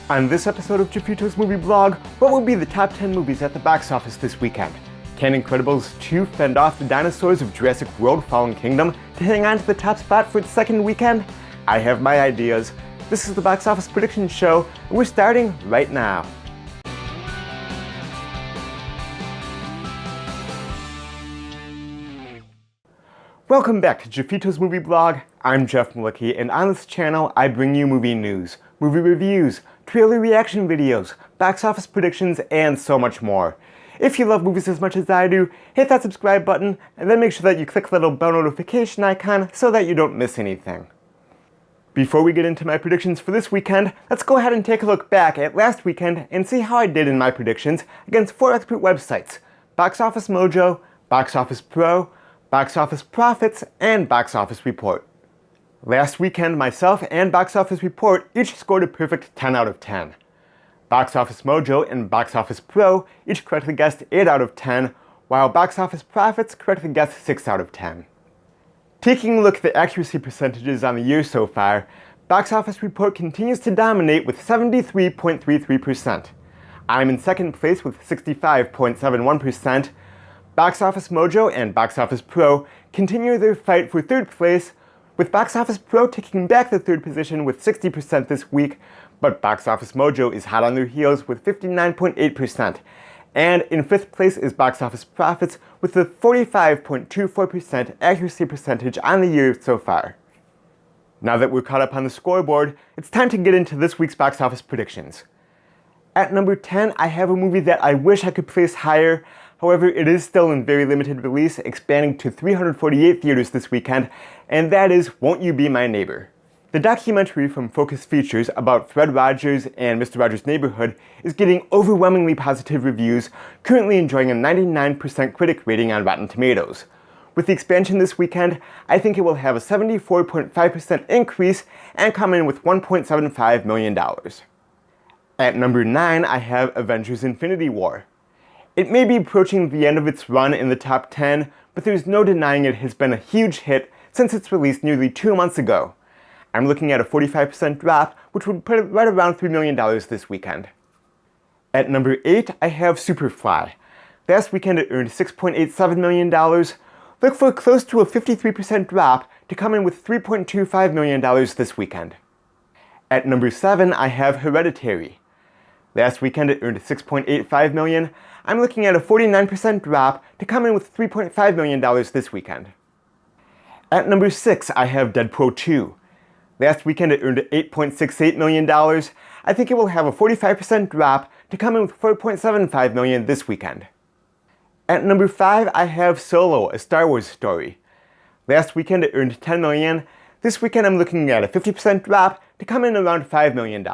On this episode of Jeffito's Movie Blog, what will be the top 10 movies at the box office this weekend? Can Incredibles 2 fend off the dinosaurs of Jurassic World Fallen Kingdom to hang on to the top spot for its second weekend? I have my ideas. This is the Box Office Prediction Show, and we're starting right now. Welcome back to Jeffito's Movie Blog. I'm Jeff Malicki, and on this channel I bring you movie news, movie reviews, trailer reaction videos, box office predictions, and so much more. If you love movies as much as I do, hit that subscribe button, and then make sure that you click the little bell notification icon so that you don't miss anything. Before we get into my predictions for this weekend, let's go ahead and take a look back at last weekend and see how I did in my predictions against 4 expert websites: Box Office Mojo, Box Office Pro, Box Office Profits, and Box Office Report. Last weekend, myself and Box Office Report each scored a perfect 10 out of 10. Box Office Mojo and Box Office Pro each correctly guessed 8 out of 10, while Box Office Profits correctly guessed 6 out of 10. Taking a look at the accuracy percentages on the year so far, Box Office Report continues to dominate with 73.33%. I'm in second place with 65.71%. Box Office Mojo and Box Office Pro continue their fight for third place, with Box Office Pro taking back the third position with 60% this week, but Box Office Mojo is hot on their heels with 59.8%. And in fifth place is Box Office Profits with a 45.24% accuracy percentage on the year so far. Now that we're caught up on the scoreboard, it's time to get into this week's box office predictions. At number 10, I have a movie that I wish I could place higher. However, it is still in very limited release, expanding to 348 theaters this weekend, and that is Won't You Be My Neighbor? The documentary from Focus Features about Fred Rogers and Mr. Rogers' Neighborhood is getting overwhelmingly positive reviews, currently enjoying a 99% critic rating on Rotten Tomatoes. With the expansion this weekend, I think it will have a 74.5% increase and come in with $1.75 million. At number 9, I have Avengers: Infinity War. It may be approaching the end of its run in the top 10, but there's no denying it has been a huge hit since its release nearly 2 months ago. I'm looking at a 45% drop, which would put it right around $3 million this weekend. At number 8, I have Superfly. Last weekend it earned $6.87 million. Look for close to a 53% drop to come in with $3.25 million this weekend. At number 7, I have Hereditary. Last weekend it earned $6.85 million. I'm looking at a 49% drop to come in with $3.5 million this weekend. At number 6, I have Deadpool 2. Last weekend it earned $8.68 million. I think it will have a 45% drop to come in with $4.75 million this weekend. At number 5, I have Solo, a Star Wars story. Last weekend it earned $10 million. This weekend I'm looking at a 50% drop to come in around $5 million.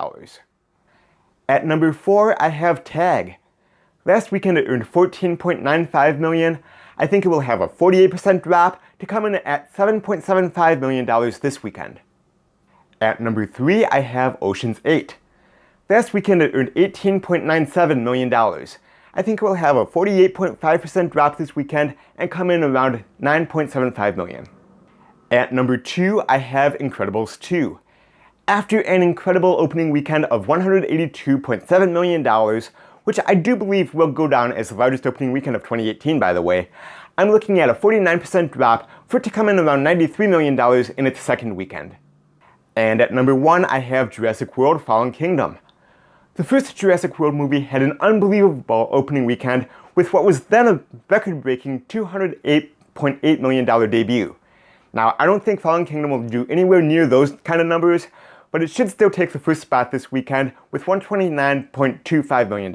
At number 4, I have Tag. Last weekend it earned $14.95 million. I think it will have a 48% drop to come in at $7.75 million this weekend. At number 3, I have Ocean's 8. Last weekend it earned $18.97 million. I think it will have a 48.5% drop this weekend and come in around $9.75 million. At number 2, I have Incredibles 2. After an incredible opening weekend of $182.7 million, which I do believe will go down as the largest opening weekend of 2018 by the way, I'm looking at a 49% drop for it to come in around $93 million in its second weekend. And at number 1, I have Jurassic World Fallen Kingdom. The first Jurassic World movie had an unbelievable opening weekend with what was then a record-breaking $208.8 million debut. Now, I don't think Fallen Kingdom will do anywhere near those kind of numbers, but it should still take the first spot this weekend with $129.25 million.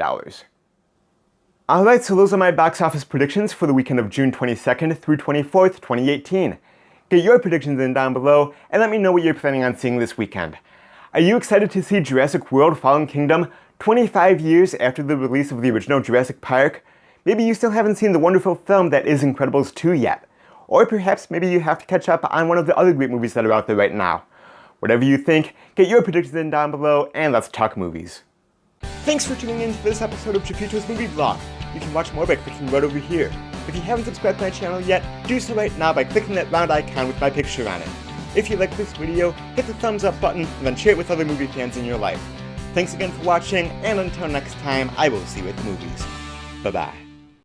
Alright, so those are my box office predictions for the weekend of June 22nd through 24th, 2018. Get your predictions in down below and let me know what you're planning on seeing this weekend. Are you excited to see Jurassic World Fallen Kingdom 25 years after the release of the original Jurassic Park? Maybe you still haven't seen the wonderful film that is Incredibles 2 yet. Or perhaps maybe you have to catch up on one of the other great movies that are out there right now. Whatever you think, get your predictions in down below and let's talk movies. Thanks for tuning in to this episode of Jeffito's Movie Blog. You can watch more by clicking right over here. If you haven't subscribed to my channel yet, do so right now by clicking that round icon with my picture on it. If you like this video, hit the thumbs up button and then share it with other movie fans in your life. Thanks again for watching, and until next time, I will see you at the movies. Bye-bye.